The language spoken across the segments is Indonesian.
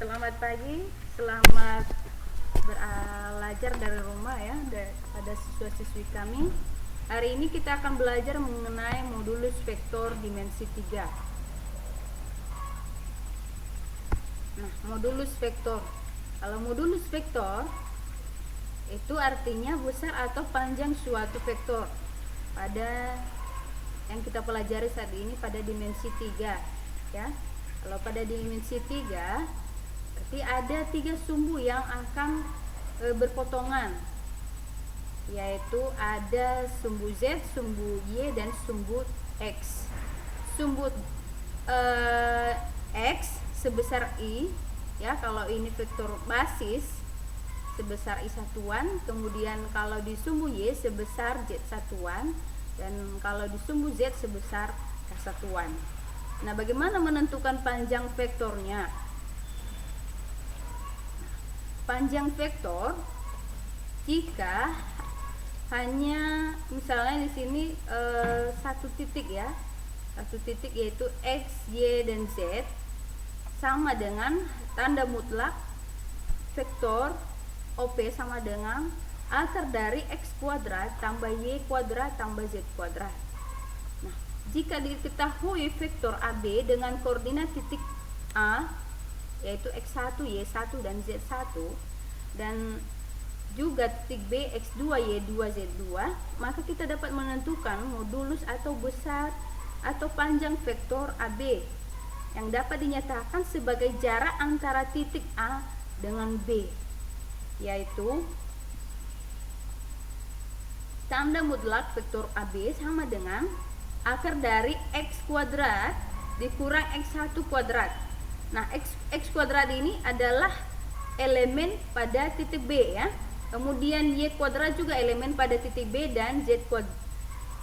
Selamat pagi, selamat belajar dari rumah ya pada siswa-siswi kami. Hari ini kita akan belajar mengenai modulus vektor dimensi 3. Nah, modulus vektor. Kalau modulus vektor itu artinya besar atau panjang suatu vektor pada yang kita pelajari saat ini pada dimensi 3 ya. Kalau pada dimensi 3 berarti ada 3 sumbu yang akan berpotongan, yaitu ada sumbu Z, sumbu Y, dan sumbu X. Sumbu X sebesar I ya, kalau ini vektor basis sebesar I satuan, kemudian kalau di sumbu Y sebesar Z satuan, dan kalau di sumbu Z sebesar K satuan. Nah, bagaimana menentukan panjang vektornya? Panjang vektor jika hanya misalnya di sini satu titik ya, satu titik yaitu X, Y, dan Z sama dengan tanda mutlak vektor OP sama dengan akar dari X kuadrat tambah Y kuadrat tambah Z kuadrat. Nah, jika diketahui vektor AB dengan koordinat titik A yaitu X1, Y1, dan Z1, dan juga titik B X2, Y2, Z2, maka kita dapat menentukan modulus atau besar atau panjang vektor AB yang dapat dinyatakan sebagai jarak antara titik A dengan B, yaitu tanda mutlak vektor AB sama dengan akar dari X kuadrat dikurang X1 kuadrat. Nah, X kuadrat ini adalah elemen pada titik B ya. Kemudian Y kuadrat juga elemen pada titik B, dan Z kuadrat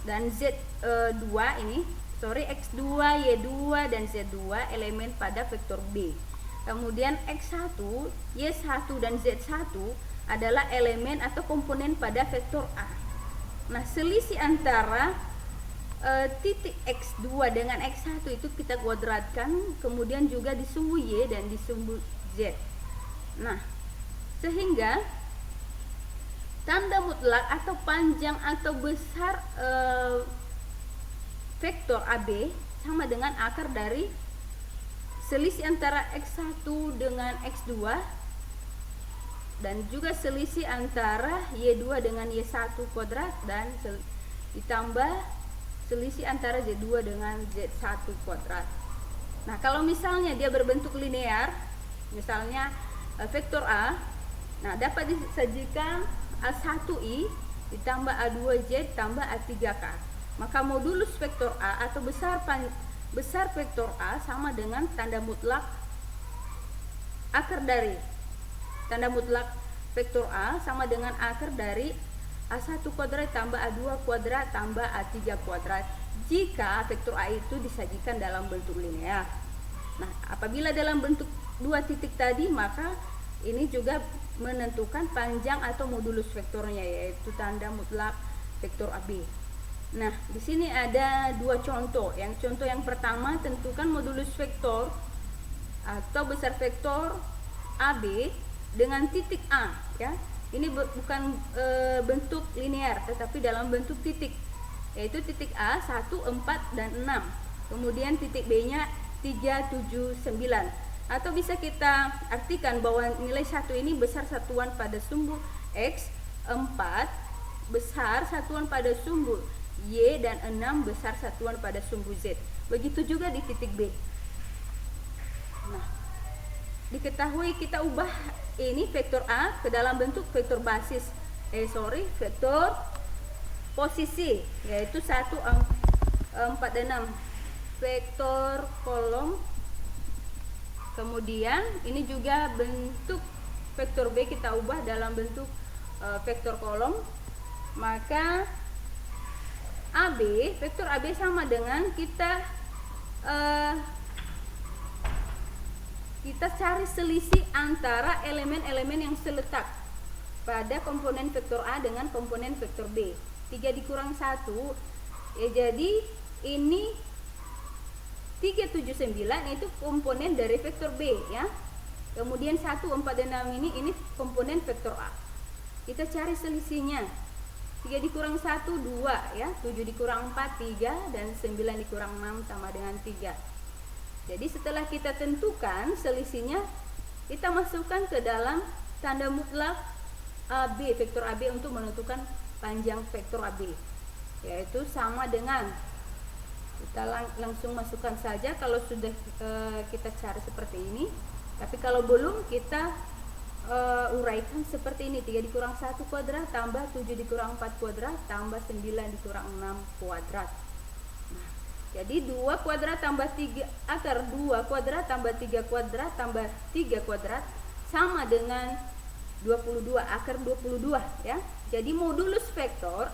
dan Z2 ini, X2, Y2, dan Z2 elemen pada vektor B. Kemudian X1, Y1, dan Z1 adalah elemen atau komponen pada vektor A. Nah, selisih antara titik X2 dengan X1 itu kita kuadratkan, kemudian juga di sumbu Y dan di sumbu Z. Nah, sehingga tanda mutlak atau panjang atau besar vektor AB sama dengan akar dari selisih antara X1 dengan X2 dan juga selisih antara Y2 dengan Y1 kuadrat, dan ditambah selisih antara Z2 dengan Z1 kuadrat. Nah, kalau misalnya dia berbentuk linear, misalnya vektor A, nah dapat disajikan A1I ditambah A2Z tambah A3K. Maka modulus vektor A atau besar vektor A sama dengan tanda mutlak akar dari tanda mutlak vektor A sama dengan akar dari A1 kuadrat tambah A2 kuadrat tambah A3 kuadrat jika vektor A itu disajikan dalam bentuk linear. Nah, apabila dalam bentuk dua titik tadi, maka ini juga menentukan panjang atau modulus vektornya, yaitu tanda mutlak vektor AB. Nah, di sini ada dua contoh. Contoh yang pertama, tentukan modulus vektor atau besar vektor AB dengan titik A ya. Ini bukan bentuk linear, tetapi dalam bentuk titik, yaitu titik A 1, 4, dan 6. Kemudian titik B nya 3, 7, 9. Atau bisa kita artikan bahwa nilai 1 ini besar satuan pada sumbu X, 4 besar satuan pada sumbu Y, dan 6 besar satuan pada sumbu Z. Begitu juga di titik B. Nah, diketahui kita ubah ini vektor A ke dalam bentuk vektor basis vektor posisi, yaitu 1, 4, dan 6 vektor kolom. Kemudian ini juga bentuk vektor B kita ubah dalam bentuk vektor kolom. Maka AB, vektor AB sama dengan kita cari selisih antara elemen-elemen yang seletak pada komponen vektor A dengan komponen vektor B. 3 dikurang 1 ya, jadi ini 379 itu komponen dari vektor B ya. Kemudian 1, 4, dan 6 ini komponen vektor A. Kita cari selisihnya. 3 dikurang 1, 2 ya. 7 dikurang 4, 3. Dan 9 dikurang 6 sama dengan 3. Jadi setelah kita tentukan selisihnya, kita masukkan ke dalam tanda mutlak AB, vektor AB, untuk menentukan panjang vektor AB, yaitu sama dengan, kita langsung masukkan saja kalau sudah kita cari seperti ini. Tapi kalau belum, kita uraikan seperti ini. 3 dikurang 1 kuadrat tambah 7 dikurang 4 kuadrat tambah 9 dikurang 6 kuadrat. Nah, jadi 2 kuadrat tambah 3, akar 2 kuadrat tambah 3 kuadrat tambah 3 kuadrat sama dengan 22, akar 22 ya. Jadi modulus vektor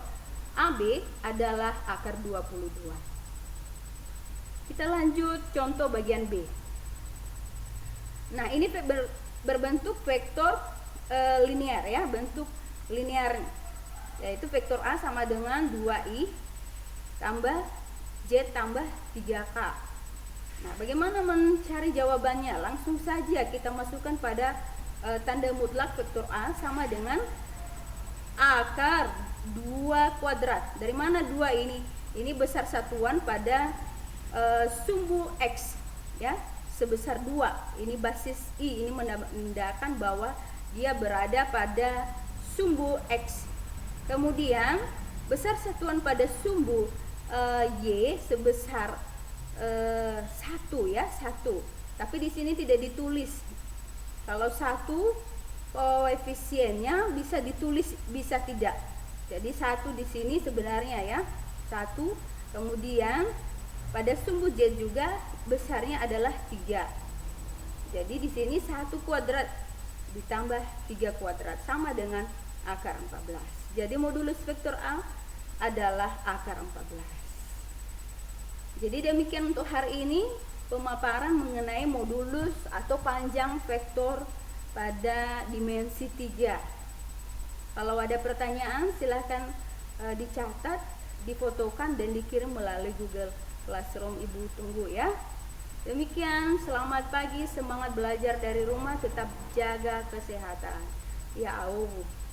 AB adalah akar 22. Kita lanjut contoh bagian B. Nah, ini berbentuk vektor linear ya, bentuk linear, yaitu vektor A sama dengan 2i tambah Z tambah 3k. Nah, bagaimana mencari jawabannya? Langsung saja kita masukkan pada tanda mutlak vektor A sama dengan akar 2 kuadrat. Dari mana 2 ini? Ini besar satuan pada sumbu X ya, sebesar 2. Ini basis I, ini menandakan bahwa dia berada pada sumbu X. Kemudian besar satuan pada sumbu Y sebesar 1 ya, 1. Tapi di sini tidak ditulis. Kalau 1 koefisiennya bisa ditulis, bisa tidak. Jadi 1 di sini sebenarnya ya, 1. Kemudian pada sumbu Z juga besarnya adalah 3. Jadi di sini 1 kuadrat ditambah 3 kuadrat sama dengan akar 14. Jadi modulus vektor A adalah akar 14. Jadi demikian untuk hari ini pemaparan mengenai modulus atau panjang vektor pada dimensi 3. Kalau ada pertanyaan silahkan dicatat, difotokan dan dikirim melalui Google Classroom. Ibu tunggu ya. Demikian, selamat pagi, semangat belajar dari rumah, tetap jaga kesehatan. Ya Allah.